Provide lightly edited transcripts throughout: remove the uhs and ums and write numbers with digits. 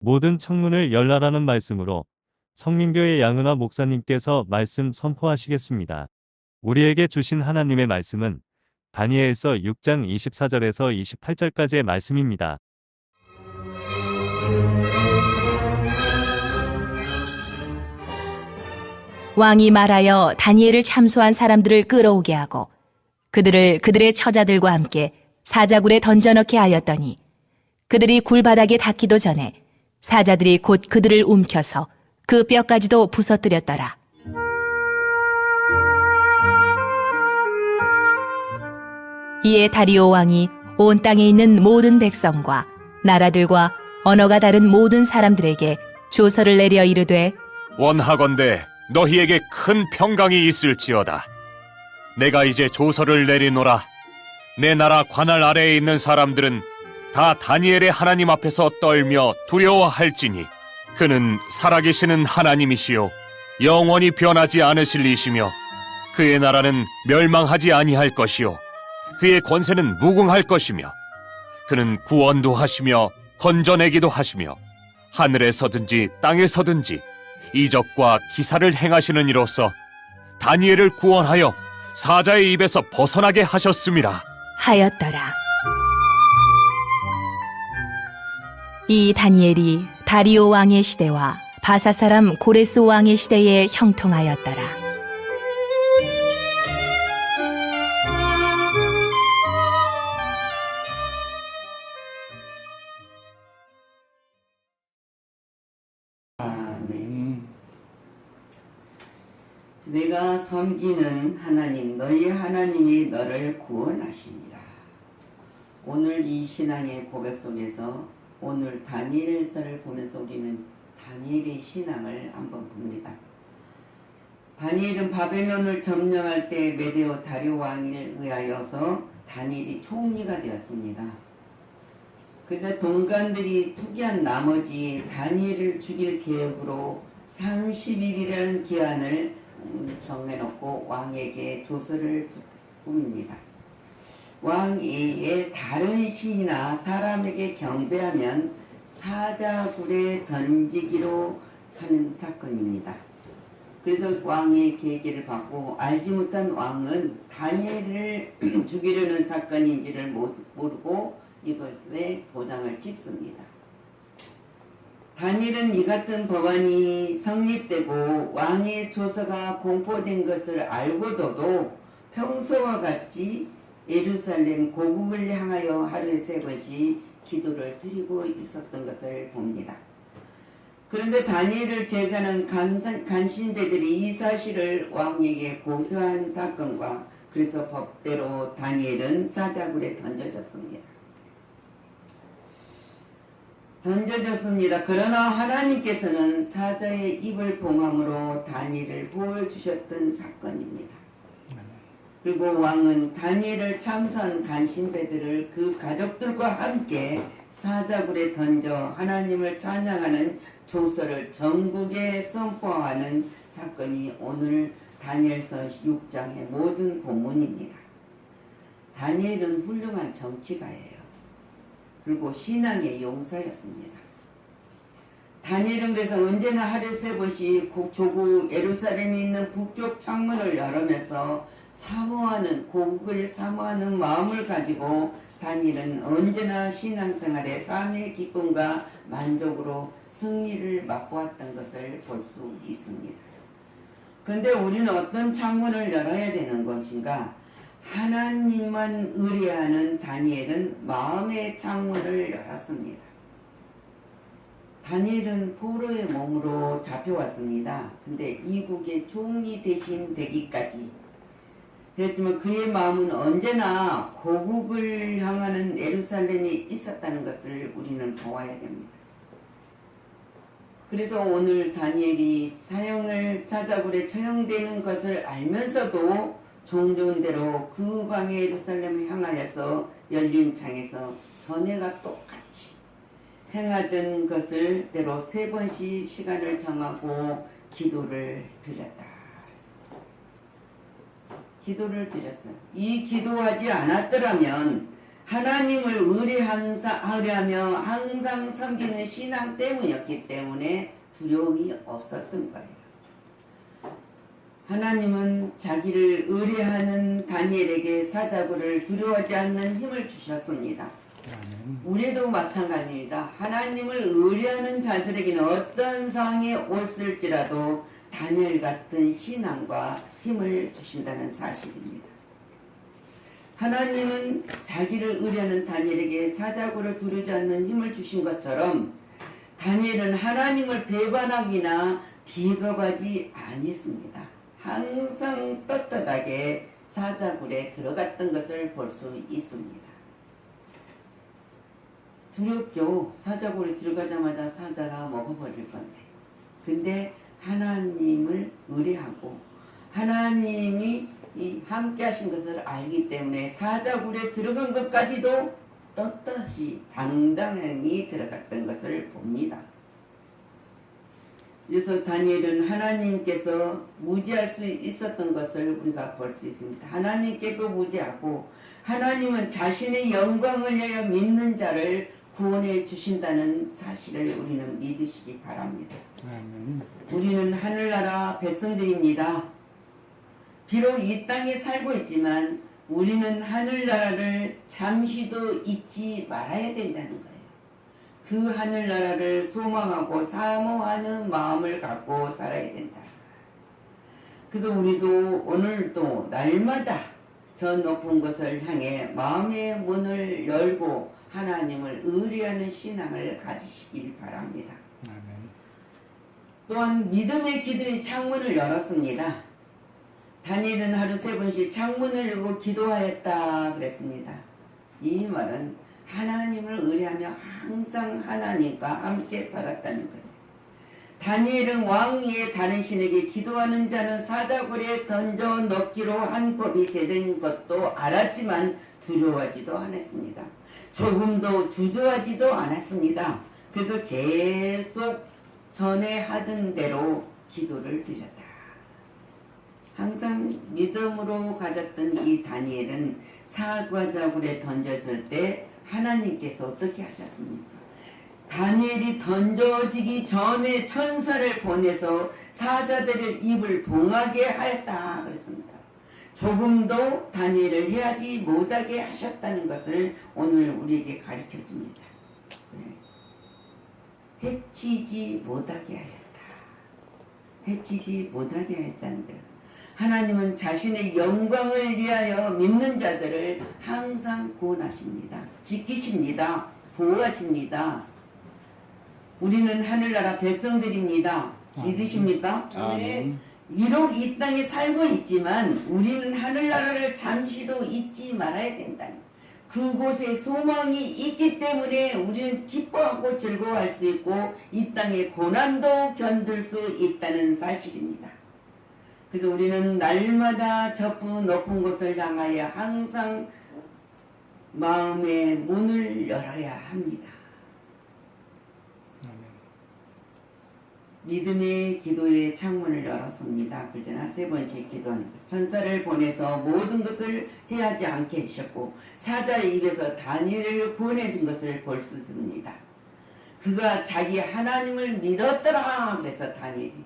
모든 창문을 열라라는 말씀으로 성민교회 양은화 목사님께서 말씀 선포하시겠습니다. 우리에게 주신 하나님의 말씀은 다니엘서 6장 24절에서 28절까지의 말씀입니다. 왕이 말하여 다니엘을 참소한 사람들을 끌어오게 하고 그들을 그들의 처자들과 함께 사자굴에 던져넣게 하였더니 그들이 굴바닥에 닿기도 전에 사자들이 곧 그들을 움켜서 그 뼈까지도 부서뜨렸더라. 이에 다리오 왕이 온 땅에 있는 모든 백성과 나라들과 언어가 다른 모든 사람들에게 조서를 내려 이르되 원하건대 너희에게 큰 평강이 있을지어다. 내가 이제 조서를 내리노라. 내 나라 관할 아래에 있는 사람들은 다 다니엘의 하나님 앞에서 떨며 두려워할지니 그는 살아계시는 하나님이시요 영원히 변하지 않으실 이시며 그의 나라는 멸망하지 아니할 것이요 그의 권세는 무궁할 것이며 그는 구원도 하시며 건져내기도 하시며 하늘에서든지 땅에서든지 이적과 기사를 행하시는 이로써 다니엘을 구원하여 사자의 입에서 벗어나게 하셨음이라 하였더라. 이 다니엘이 다리오 왕의 시대와 바사 사람 고레스 왕의 시대에 형통하였더라. 내가 섬기는 하나님 너희 하나님이 너를 구원하시니라. 오늘 이 신앙의 고백 속에서 오늘 다니엘서를 보면서 우리는 다니엘의 신앙을 한번 봅니다. 다니엘은 바벨론을 점령할 때 메데오 다리오 왕에 의하여서 다니엘이 총리가 되었습니다. 근데 동관들이 투기한 나머지 다니엘을 죽일 계획으로 30일이라는 기한을 정해놓고 왕에게 조서를 꾸밉니다. 왕의 다른 신이나 사람에게 경배하면 사자굴에 던지기로 하는 사건입니다. 그래서 왕의 계계를 받고 알지 못한 왕은 다니엘을 죽이려는 사건인지를 모르고 이것에 도장을 찍습니다. 다니엘은 이 같은 법안이 성립되고 왕의 조서가 공포된 것을 알고도 평소와 같이 예루살렘 고국을 향하여 하루에 3번씩 기도를 드리고 있었던 것을 봅니다. 그런데 다니엘을 제거하는 간신배들이 이 사실을 왕에게 고소한 사건과 그래서 법대로 다니엘은 사자굴에 던져졌습니다. 그러나 하나님께서는 사자의 입을 봉함으로 다니엘을 보호해주셨던 사건입니다. 그리고 왕은 다니엘을 참수한 간신배들을 그 가족들과 함께 사자굴에 던져 하나님을 찬양하는 조서를 전국에 선포하는 사건이 오늘 다니엘서 6장의 모든 본문입니다. 다니엘은 훌륭한 정치가예요. 그리고 신앙의 용사였습니다. 다니엘은 그래서 언제나 하루에 3번씩 조국 예루살렘에 있는 북쪽 창문을 열으면서 고국을 사모하는 마음을 가지고 다니엘은 언제나 신앙생활의 삶의 기쁨과 만족으로 승리를 맛보았던 것을 볼 수 있습니다. 그런데 우리는 어떤 창문을 열어야 되는 것인가? 하나님만 의뢰하는 다니엘은 마음의 창문을 열었습니다. 다니엘은 포로의 몸으로 잡혀왔습니다. 근데 이국의 총리 대신 되기까지 했지만 그의 마음은 언제나 고국을 향하는 예루살렘에 있었다는 것을 우리는 보아야 됩니다. 그래서 오늘 다니엘이 사자굴에 처형되는 것을 알면서도 종종 대로 그 방의 예루살렘을 향하여서 열린 창에서 전에가 똑같이 행하던 것을 대로 3번씩 시간을 정하고 기도를 드렸다. 기도를 드렸어요. 이 기도하지 않았더라면 하나님을 의뢰하며 항상 섬기는 신앙 때문이었기 때문에 두려움이 없었던 거예요. 하나님은 자기를 의뢰하는 다니엘에게 사자굴을 두려워하지 않는 힘을 주셨습니다. 우리도 마찬가지입니다. 하나님을 의뢰하는 자들에게는 어떤 상황이 올을지라도 다니엘 같은 신앙과 힘을 주신다는 사실입니다. 하나님은 자기를 의뢰하는 다니엘에게 사자굴을 두르지 않는 힘을 주신 것처럼 다니엘은 하나님을 배반하기나 비겁하지 아니했습니다. 항상 떳떳하게 사자굴에 들어갔던 것을 볼 수 있습니다. 두렵죠. 사자굴에 들어가자마자 사자가 먹어버릴 건데. 근데 하나님을 의뢰하고 하나님이 함께 하신 것을 알기 때문에 사자굴에 들어간 것까지도 떳떳이 당당히 들어갔던 것을 봅니다. 그래서 다니엘은 하나님께서 무지할 수 있었던 것을 우리가 볼 수 있습니다. 하나님께도 무지하고 하나님은 자신의 영광을 위하여 믿는 자를 구원해 주신다는 사실을 우리는 믿으시기 바랍니다. 우리는 하늘나라 백성들입니다. 비록 이 땅에 살고 있지만 우리는 하늘나라를 잠시도 잊지 말아야 된다는 거예요. 그 하늘나라를 소망하고 사모하는 마음을 갖고 살아야 된다. 그래서 우리도 오늘도 날마다 저 높은 것을 향해 마음의 문을 열고 하나님을 의뢰하는 신앙을 가지시길 바랍니다. 또한 믿음의 기도의 창문을 열었습니다. 다니엘은 하루 3번씩 창문을 열고 기도하였다 그랬습니다. 이 말은 하나님을 의뢰하며 항상 하나님과 함께 살았다는 거죠. 다니엘은 왕 위에 다른 신에게 기도하는 자는 사자굴에 던져 넣기로 한 법이 제된 것도 알았지만 두려워하지도 않았습니다. 조금도 주저하지도 않았습니다. 그래서 계속 전에 하던 대로 기도를 드렸다. 항상 믿음으로 가졌던 이 다니엘은 사자굴에 던졌을 때 하나님께서 어떻게 하셨습니까? 다니엘이 던져지기 전에 천사를 보내서 사자들의 입을 봉하게 하였다 그랬습니다. 조금도 다니엘을 해하지 못하게 하셨다는 것을 오늘 우리에게 가르쳐 줍니다. 해치지 못하게 하였다. 해치지 못하게 하였다는 거예요. 하나님은 자신의 영광을 위하여 믿는 자들을 항상 구원하십니다. 지키십니다. 보호하십니다. 우리는 하늘나라 백성들입니다. 믿으십니까? 아멘. 비록 이 땅에 살고 있지만 우리는 하늘나라를 잠시도 잊지 말아야 된다. 그곳에 소망이 있기 때문에 우리는 기뻐하고 즐거워할 수 있고 이 땅의 고난도 견딜 수 있다는 사실입니다. 그래서 우리는 날마다 저 높은 곳을 향하여 항상 마음의 문을 열어야 합니다. 믿음의 기도의 창문을 열었습니다. 그러나 3번씩 기도하는 것. 천사를 보내서 모든 것을 해하지 않게 하셨고 사자의 입에서 다니엘을 구원해 준 것을 볼 수 있습니다. 그가 자기 하나님을 믿었더라 그래서 다니엘이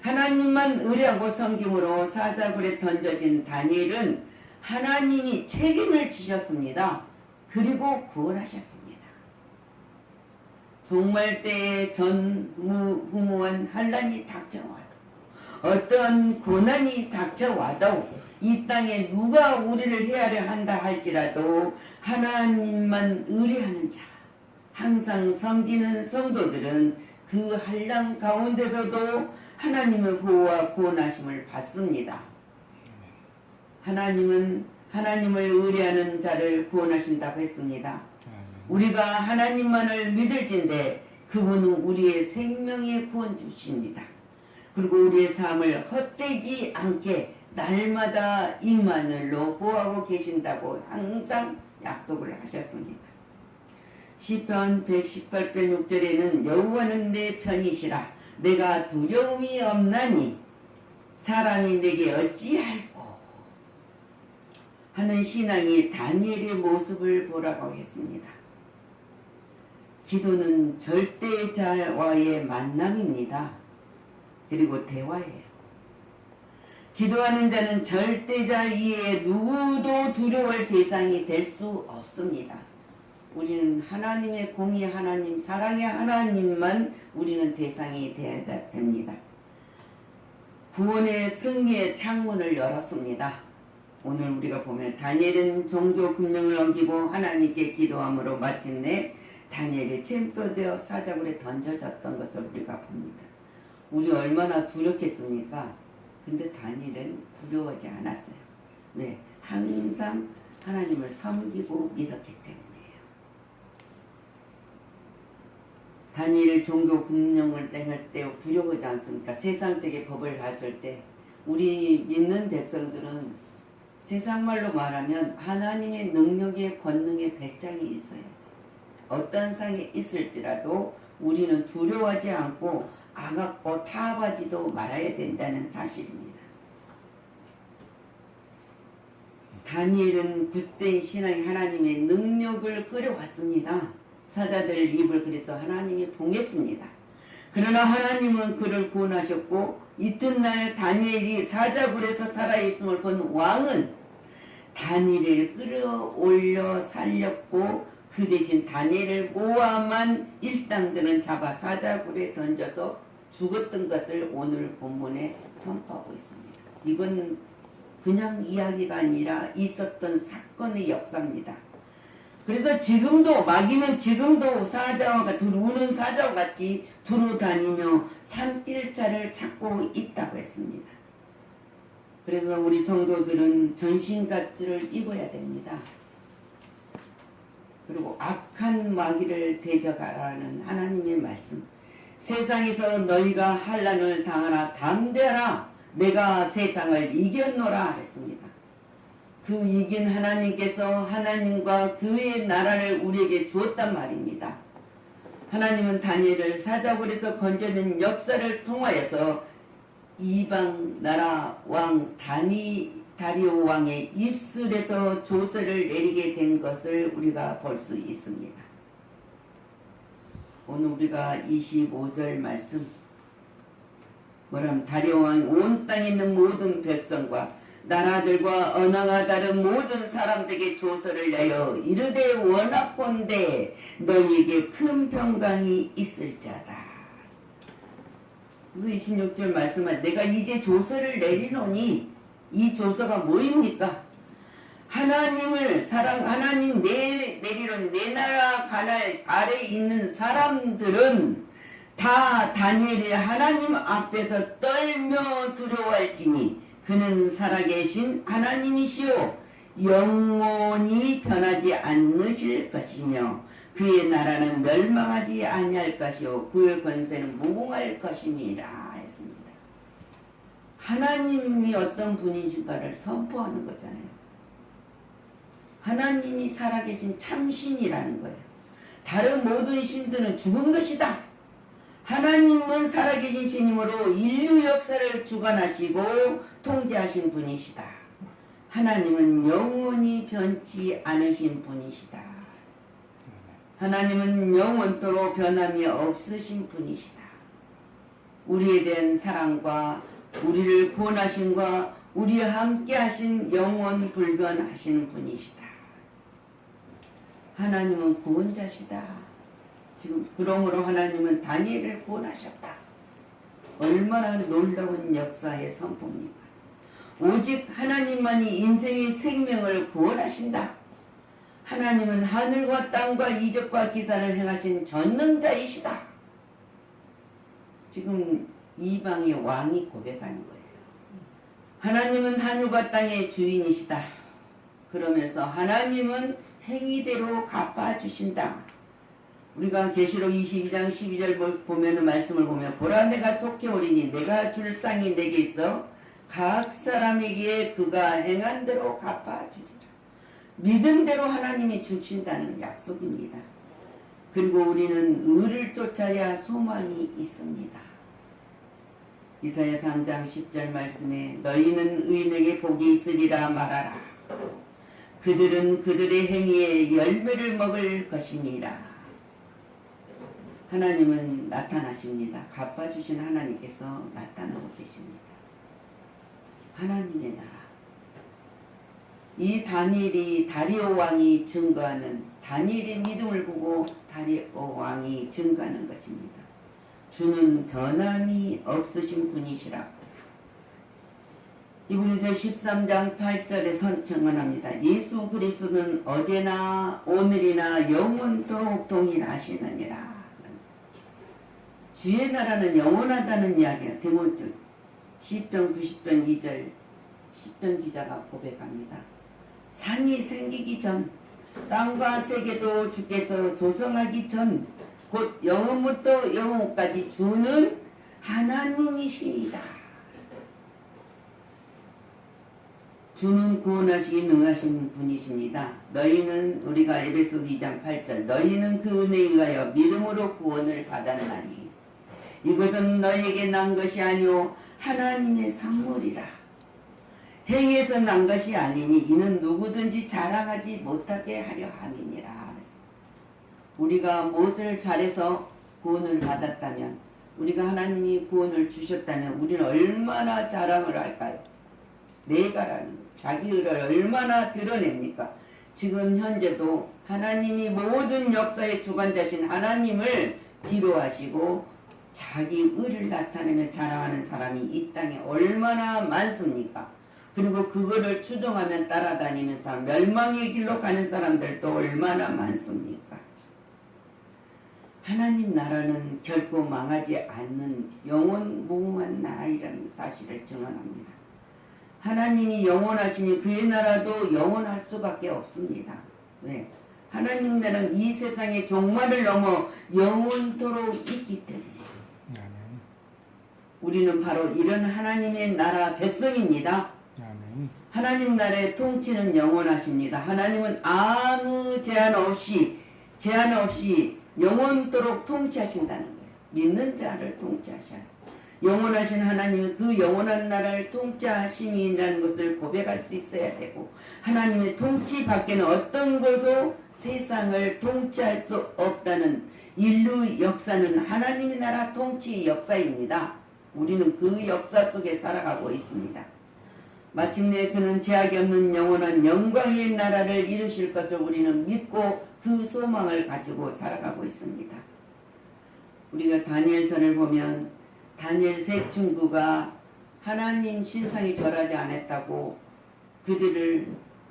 하나님만 의뢰하고 섬김으로 사자굴에 던져진 다니엘은 하나님이 책임을 지셨습니다. 그리고 구원하셨습니다. 종말 때에 전무후무한 환난이 닥쳐와도 어떤 고난이 닥쳐와도 이 땅에 누가 우리를 헤아려 한다 할지라도 하나님만 의뢰하는 자 항상 섬기는 성도들은 그 환난 가운데서도 하나님의 보호와 구원하심을 받습니다. 하나님은 하나님을 의뢰하는 자를 구원하신다고 했습니다. 우리가 하나님만을 믿을진데 그분은 우리의 생명의 구원 주십니다. 그리고 우리의 삶을 헛되지 않게 날마다 임마늘로 보호하고 계신다고 항상 약속을 하셨습니다. 시편 118편 6절에는 여호와는 내 편이시라 내가 두려움이 없나니 사람이 내게 어찌할꼬. 하는 신앙이 다니엘의 모습을 보라고 했습니다. 기도는 절대자와의 만남입니다. 그리고 대화예요. 기도하는 자는 절대자 이외에 누구도 두려워할 대상이 될 수 없습니다. 우리는 하나님의 공의 하나님, 사랑의 하나님만 우리는 대상이 되어야 됩니다. 구원의 승리의 창문을 열었습니다. 오늘 우리가 보면 다니엘은 종교 금령을 어기고 하나님께 기도함으로 마침내 다니엘이 챔표되어 사자굴에 던져졌던 것을 우리가 봅니다. 우리 얼마나 두렵겠습니까? 근데 다니엘은 두려워하지 않았어요. 왜? 항상 하나님을 섬기고 믿었기 때문이에요. 다니엘 종교 금령을 땡할 때 두려워하지 않습니까? 세상적인 법을 봤을 때 우리 믿는 백성들은 세상 말로 말하면 하나님의 능력의 권능의 배짱이 있어야 돼. 어떤 상이 있을지라도 우리는 두려워하지 않고 악악고 타협하지도 말아야 된다는 사실입니다. 다니엘은 굳센 신앙이 하나님의 능력을 끌어왔습니다. 사자들 입을 그래서 하나님이 봉했습니다. 그러나 하나님은 그를 구원하셨고 이튿날 다니엘이 사자굴에서 살아있음을 본 왕은 다니엘을 끌어올려 살렸고 그 대신 다니엘을 모함한 일당들은 잡아 사자굴에 던져서 죽었던 것을 오늘 본문에 선포하고 있습니다. 이건 그냥 이야기가 아니라 있었던 사건의 역사입니다. 그래서 지금도 마귀는 지금도 사자와 들어오는 사자와 같이 두루다니며 산길자를 찾고 있다고 했습니다. 그래서 우리 성도들은 전신갑주를 입어야 됩니다. 그리고 악한 마귀를 대적하라는 하나님의 말씀. 세상에서 너희가 환난을 당하나 담대하라. 내가 세상을 이겼노라 했습니다. 그 이긴 하나님께서 하나님과 그의 나라를 우리에게 주었단 말입니다. 하나님은 다니엘을 사자굴에서 건져낸 역사를 통하여서 이방 나라 왕 다리오 왕의 입술에서 조서를 내리게 된 것을 우리가 볼 수 있습니다. 오늘 우리가 25절 말씀 뭐라면 다리오 왕이 온 땅에 있는 모든 백성과 나라들과 언어가 다른 모든 사람들에게 조서를 내어 이르되 원하건대 너희에게 큰 평강이 있을 자다. 그래서 26절 말씀은 내가 이제 조서를 내리노니 이 조서가 뭐입니까? 하나님을 하나님 내리는 내 나라 가날 아래에 있는 사람들은 다 다니엘이 하나님 앞에서 떨며 두려워할지니 그는 살아계신 하나님이시오 영원히 변하지 않으실 것이며 그의 나라는 멸망하지 아니할 것이요 그의 권세는 무궁할 것임이라 했습니다. 하나님이 어떤 분이신가를 선포하는 거잖아요. 하나님이 살아계신 참신이라는 거예요. 다른 모든 신들은 죽은 것이다. 하나님은 살아계신 신이므로 인류 역사를 주관하시고 통제하신 분이시다. 하나님은 영원히 변치 않으신 분이시다. 하나님은 영원토록 변함이 없으신 분이시다. 우리에 대한 사랑과 우리를 구원하심과 우리와 함께 하신 영원 불변하신 분이시다. 하나님은 구원자시다. 지금 그러므로 하나님은 다니엘을 구원하셨다. 얼마나 놀라운 역사의 선포입니까? 오직 하나님만이 인생의 생명을 구원하신다. 하나님은 하늘과 땅과 이적과 기사를 행하신 전능자이시다. 지금 이방의 왕이 고백하는 거예요. 하나님은 하늘과 땅의 주인이시다. 그러면서 하나님은 행위대로 갚아주신다. 우리가 계시록 22장 12절 보면 말씀을 보면 보라 내가 속히 오리니 내가 줄 쌍이 내게 있어 각 사람에게 그가 행한 대로 갚아주리라. 믿은 대로 하나님이 주신다는 약속입니다. 그리고 우리는 의를 쫓아야 소망이 있습니다. 이사야 3장 10절 말씀에 너희는 의인에게 복이 있으리라 말하라. 그들은 그들의 행위의 열매를 먹을 것입니다. 하나님은 나타나십니다. 갚아주신 하나님께서 나타나고 계십니다. 하나님의 나라. 이 다리오 왕이 증거하는, 다니엘의 믿음을 보고 다리오 왕이 증거하는 것입니다. 주는 변함이 없으신 분이시라. 이브리서 13장 8절에 증언합니다. 예수 그리스도는 어제나 오늘이나 영원토록 동일하시느니라. 주의 나라는 영원하다는 이야기가 디모데 시편 90편 2절 시편 기자가 고백합니다. 산이 생기기 전, 땅과 세계도 주께서 조성하기 전, 곧 영원부터 영원까지 주는 하나님이십니다. 주는 구원하시기 능하신 분이십니다. 너희는, 우리가 에베소 2장 8절, 너희는 그 은혜에 의하여 믿음으로 구원을 받았나니 이것은 너희에게 난 것이 아니오 하나님의 선물이라. 행해서 난 것이 아니니 이는 누구든지 자랑하지 못하게 하려 함이니라. 우리가 무엇을 잘해서 구원을 받았다면, 우리가 하나님이 구원을 주셨다면 우리는 얼마나 자랑을 할까요? 내가라는 자기를 얼마나 드러냅니까? 지금 현재도 하나님이 모든 역사의 주관자신 하나님을 뒤로하시고 자기 의를 나타내며 자랑하는 사람이 이 땅에 얼마나 많습니까? 그리고 그거를 추종하며 따라다니면서 멸망의 길로 가는 사람들도 얼마나 많습니까? 하나님 나라는 결코 망하지 않는 영원 무궁한 나라이라는 사실을 증언합니다. 하나님이 영원하시니 그의 나라도 영원할 수밖에 없습니다. 왜? 하나님 나라는 이 세상의 종말을 넘어 영원토록 있기 때문에 우리는 바로 이런 하나님의 나라 백성입니다. 하나님 나라의 통치는 영원하십니다. 하나님은 아무 제한 없이 영원토록 통치하신다는 거예요. 믿는 자를 통치하셔요. 영원하신 하나님은 그 영원한 나라를 통치하심이라는 것을 고백할 수 있어야 되고, 하나님의 통치 밖에는 어떤 것도 세상을 통치할 수 없다는 인류 역사는 하나님의 나라 통치 역사입니다. 우리는 그 역사 속에 살아가고 있습니다. 마침내 그는 제약이 없는 영원한 영광의 나라를 이루실 것을 우리는 믿고 그 소망을 가지고 살아가고 있습니다. 우리가 다니엘서를 보면 다니엘 세 친구가 하나님 신상이 절하지 않았다고 그들을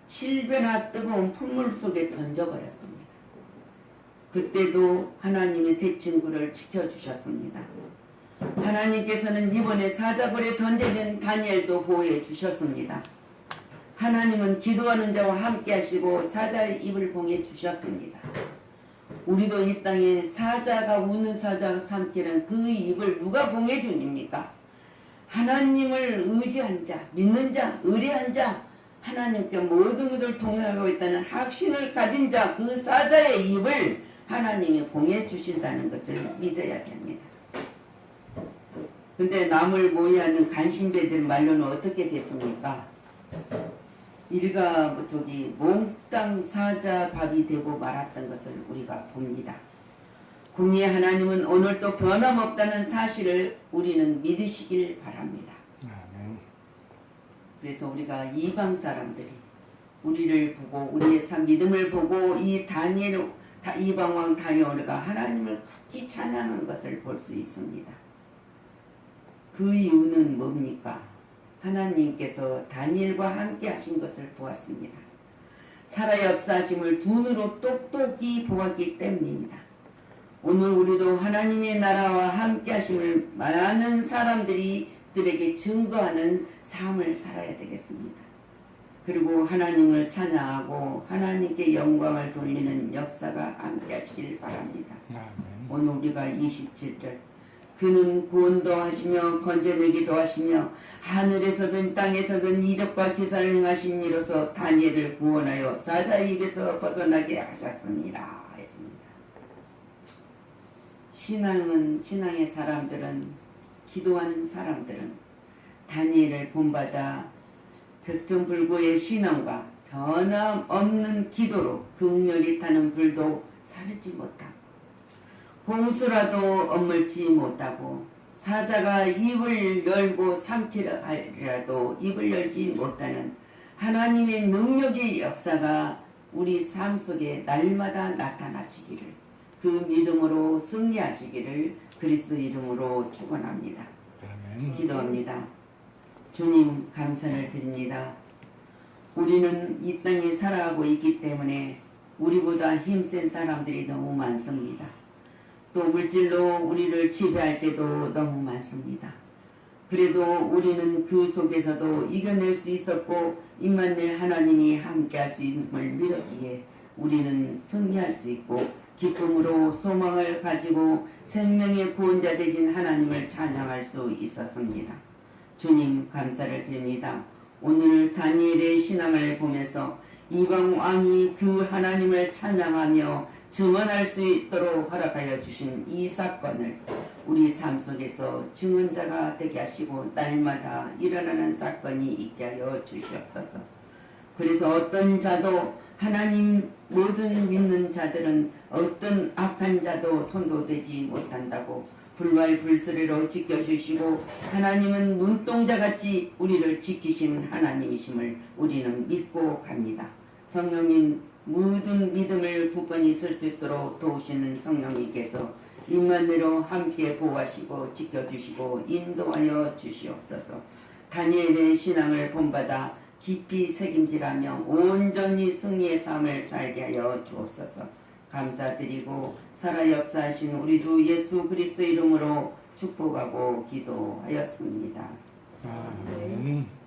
7배나 뜨거운 풍물 속에 던져버렸습니다. 그때도 하나님의 세 친구를 지켜주셨습니다. 하나님께서는 이번에 사자굴에 던져진 다니엘도 보호해 주셨습니다. 하나님은 기도하는 자와 함께 하시고 사자의 입을 봉해 주셨습니다. 우리도 이 땅에 사자가 우는 사자가 삼키는 그 입을 누가 봉해 주십니까? 하나님을 의지한 자, 믿는 자, 의뢰한 자, 하나님께 모든 것을 통하고 있다는 확신을 가진 자, 그 사자의 입을 하나님이 봉해 주신다는 것을 믿어야 됩니다. 근데 남을 모의하는 간신배들 말로는 어떻게 됐습니까? 몽땅 사자밥이 되고 말았던 것을 우리가 봅니다. 공의의 하나님은 오늘도 변함없다는 사실을 우리는 믿으시길 바랍니다. 그래서 우리가 이방 사람들이 우리를 보고 우리의 믿음을 보고 이 이방왕 다니엘가 하나님을 극히 찬양한 것을 볼 수 있습니다. 그 이유는 뭡니까? 하나님께서 다니엘과 함께 하신 것을 보았습니다. 살아 역사하심을 두 눈으로 똑똑히 보았기 때문입니다. 오늘 우리도 하나님의 나라와 함께 하심을 많은 사람들에게 증거하는 삶을 살아야 되겠습니다. 그리고 하나님을 찬양하고 하나님께 영광을 돌리는 역사가 함께 하시길 바랍니다. 오늘 우리가 27절 그는 구원도 하시며 건져내기도 하시며 하늘에서든 땅에서든 이적과 기사를 행하신 이로서 다니엘을 구원하여 사자의 입에서 벗어나게 하셨습니다. 했습니다. 신앙의 사람들은, 기도하는 사람들은 다니엘을 본받아 백전불고의 신앙과 변함없는 기도로 극렬히 타는 불도 사르지 못하고 홍수라도 엇물지 못하고 사자가 입을 열고 삼키려 할지라도 입을 열지 못하는 하나님의 능력의 역사가 우리 삶 속에 날마다 나타나시기를 그 믿음으로 승리하시기를 그리스도 이름으로 축원합니다. 기도합니다. 주님 감사를 드립니다. 우리는 이 땅에 살아가고 있기 때문에 우리보다 힘센 사람들이 너무 많습니다. 또 물질로 우리를 지배할 때도 너무 많습니다. 그래도 우리는 그 속에서도 이겨낼 수 있었고 임마누엘 하나님이 함께할 수 있음을 믿었기에 우리는 승리할 수 있고 기쁨으로 소망을 가지고 생명의 구원자 되신 하나님을 찬양할 수 있었습니다. 주님 감사를 드립니다. 오늘 다니엘의 신앙을 보면서 이방 왕이 그 하나님을 찬양하며 증언할 수 있도록 허락하여 주신 이 사건을 우리 삶 속에서 증언자가 되게 하시고 날마다 일어나는 사건이 있게 하여 주시옵소서. 그래서 어떤 자도 하나님 모든 믿는 자들은 어떤 악한 자도 손도 대지 못한다고 불말불소리로 지켜주시고 하나님은 눈동자같이 우리를 지키신 하나님이심을 우리는 믿고 갑니다. 성령님 모든 믿음을 굳건히 설 수 있도록 도우시는 성령님께서 임마누엘로 함께 보호하시고 지켜주시고 인도하여 주시옵소서. 다니엘의 신앙을 본받아 깊이 책임지라며 온전히 승리의 삶을 살게 하여 주옵소서. 감사드리고 살아 역사하신 우리 주 예수 그리스도 이름으로 축복하고 기도하였습니다. 아멘.